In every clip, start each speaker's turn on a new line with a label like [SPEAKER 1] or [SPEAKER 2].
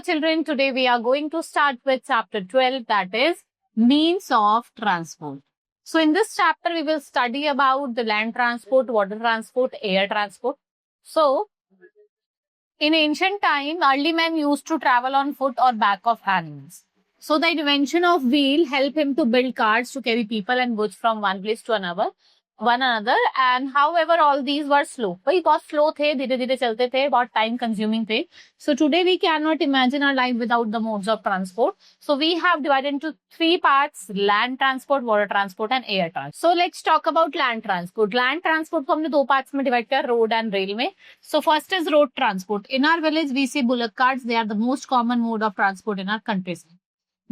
[SPEAKER 1] Hello children, today we are going to start with chapter 12, that is means of transport. So in this chapter we will study about the land transport, water transport, air transport. So in ancient time, early men used to travel on foot or back of animals. So the invention of wheel helped him to build carts to carry people and goods from one place to another. And however, all these were slow. भाई बहुत slow थे, धीरे धीरे चलते थे, बहुत time consuming थे. So today we cannot imagine our life without the modes of transport. So we have divided into three parts: land transport, water transport, and air transport. So let's talk about land transport. Land transport को हमने दो parts में divide किया, road and rail में. So first is road transport. In our village, we see bullock carts. They are the most common mode of transport in our countries.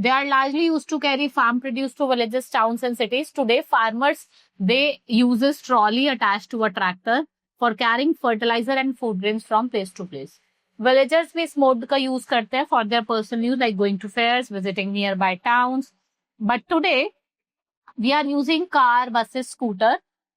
[SPEAKER 1] They are largely used to carry farm produce to villages, towns, and cities. Today, farmers, they use a trolley attached to a tractor for carrying fertilizer and food grains from place to place. Villagers भी इस mode का use करते हैं for their personal use, like going to fairs, visiting nearby towns. But today, we are using car, buses, scooter,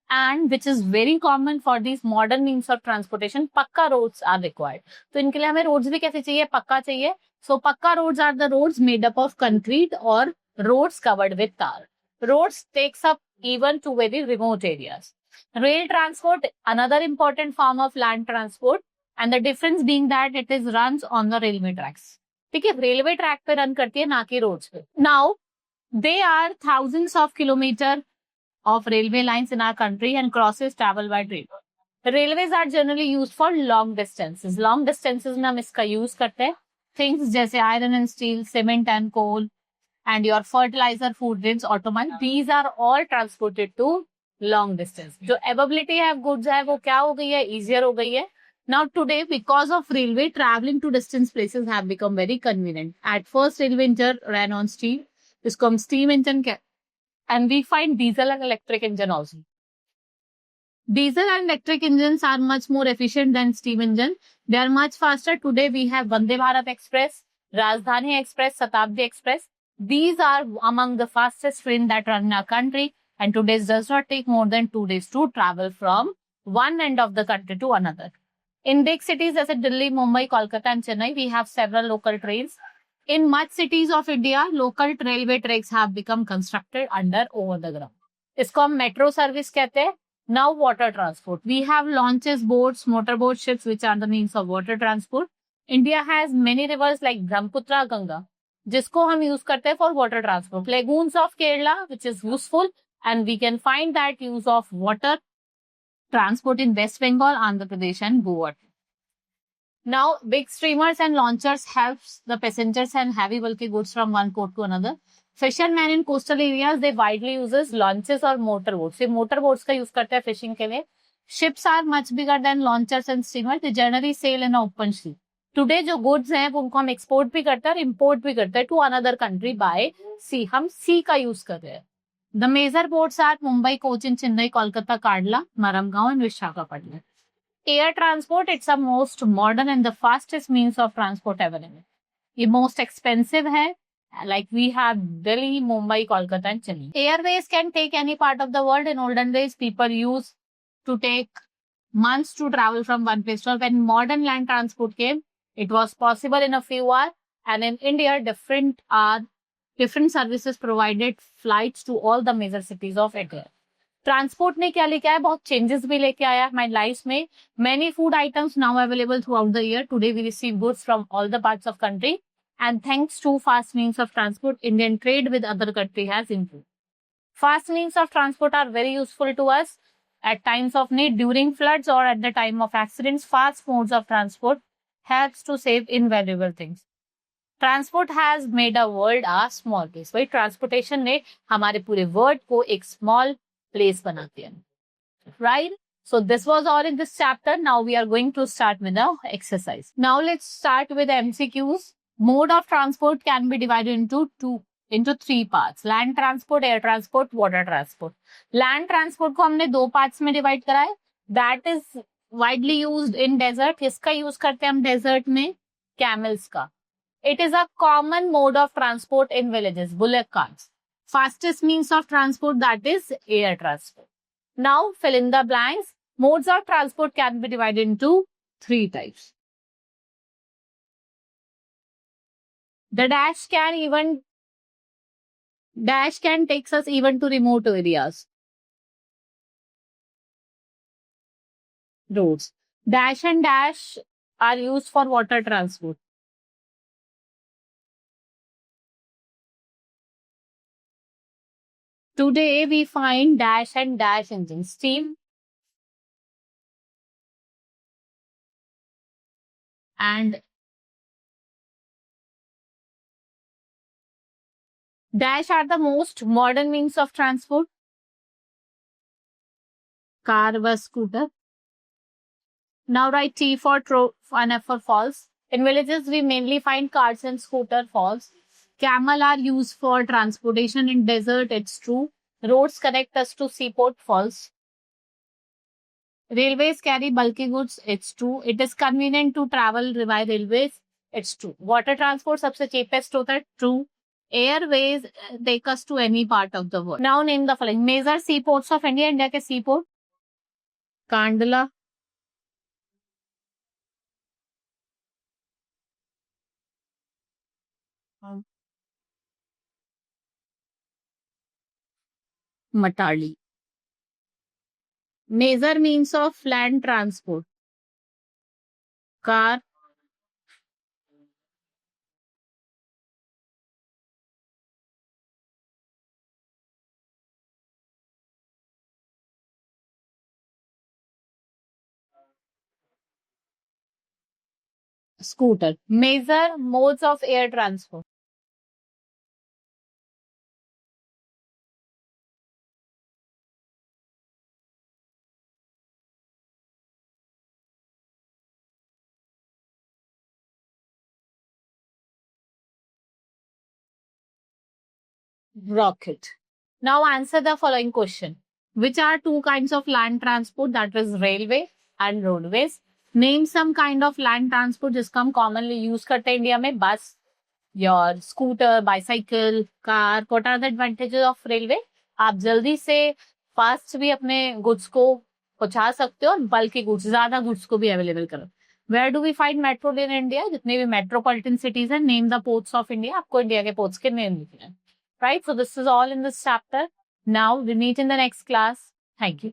[SPEAKER 1] and which is very common for these modern means of transportation. पक्का roads are required. तो इनके लिए हमें roads भी कैसे चाहिए? पक्का चाहिए. So पक्का roads are the roads made up of concrete or roads covered with tar. Roads takes up even to very remote areas. Rail transport, another important form of land transport, and the difference being that it is runs on the railway tracks. ठीक है, railway track पे run करती है, ना कि roads पे. Now, there are thousands of kilometers of railway lines in our country and crosses travel by train. Railways are generally used for long distances. Long distances में हम इसका use करते हैं. Things जैसे iron and steel, cement and coal, and your fertilizer, food grains, automobile, these are all transported to long distance. जो availability है goods है वो क्या हो गई है? Easier हो गई है. Now today, because of railway, traveling to distant places have become very convenient. At first, railway engine ran on steam. इसको हम steam engine कहते हैं. And we find diesel and electric engine also. Diesel and electric engines are much more efficient than steam engine. They are much faster. Today we have Vande Bharat Express, Rajdhani Express, Shatabdi Express. These are among the fastest trains that run in our country. And today it does not take more than 2 days to travel from one end of the country to another. In big cities such as Delhi, Mumbai, Kolkata and Chennai, we have several local trains. In much cities of India, local railway tracks have become constructed under over the ground. इसको हम metro service कहते हैं. Now water transport. We have launches, boats, motorboat, ships, which are the means of water transport. India has many rivers like Brahmaputra, Ganga, जिसको हम use करते हैं for water transport. Lagoons of Kerala, which is useful, and we can find that use of water transport in West Bengal, Andhra Pradesh, and Goa. Now, big steamers and launchers helps the passengers and heavy bulky goods from one port to another. Fishermen in coastal areas, they widely uses launches or motorboats. ये motorboats का use करते हैं fishing के लिए. Ships are much bigger than launchers and steamers. They generally sail in open sea. Today जो goods हैं उनको हम export भी करते हैं और import भी करते हैं to another country by sea. हम sea का use कर रहे हैं. The major ports are Mumbai, Cochin, Chennai, Kolkata, Kandla, Maramgaon, and Visakhapatnam. Air transport, it's the most modern and the fastest means of transport available. ये most expensive है, like we have Delhi, Mumbai, Kolkata and Chennai. Airways can take any part of the world. In olden days, people used to take months to travel from one place to another. When modern land transport came, it was possible in a few hours. And in India, different services provided flights to all the major cities of India. Transport ने क्या लेके आया? बहुत changes भी लेके आया हमारी life में. Many food items now available throughout the year. Today we receive goods from all the parts of country and thanks to fast means of transport, Indian trade with other country has improved. Fast means of transport are very useful to us at times of need, during floods or at the time of accidents. Fast modes of transport helps to save invaluable things. Transport has made a world a small place. वही transportation ने हमारे पूरे world को एक small place बना दिया. Right? So this was all in this chapter. Now we are going to start with the exercise. Now let's start with MCQs. Mode of transport can be divided into three parts: land transport, air transport, water transport. Land transport को हमने दो parts में divide करा है. That is widely used in desert. किसका use करते हैं हम desert में? Camels का. It is a common mode of transport in villages. Bullock carts. Fastest means of transport, that is air transport. Now fill in the blanks. Modes of transport can be divided into three types. The dash can takes us even to remote areas. Roads. Dash and dash are used for water transport. Today we find dash and dash engines. Steam and dash are the most modern means of transport. Car, bus, scooter. Now write T for and F for false. In villages, we mainly find cars and scooter. False. Camel are used for transportation in desert. It's true. Roads connect us to seaport. False. Railways carry bulky goods. It's true. It is convenient to travel by railways. It's true. Water transport सबसे cheapest होता है. True. Airways take us to any part of the world. Now name the following. Major seaports of India. India के seaport. Kandla. Matali. Major means of land transport. Car. Scooter. Major modes of air transport. Rocket. Now answer the following question. Which are two kinds of land transport? That is railway and roadways. Name some kind of land transport जिसका हम commonly use करते हैं India में. Bus, your scooter, bicycle, car. What are the advantages of railway? आप जल्दी से fast भी अपने गुड्स को पहुंचा सकते हो और बल्कि गुड्स ज्यादा गुड्स को भी अवेलेबल करो. Where do we find metro in India? जितने भी मेट्रोपॉलिटन सिटीज है. Name the ports of India. आपको इंडिया के पोर्ट्स के नेम लिखने हैं. Right? So this is all in this chapter. Now we meet in the next class. Thank you.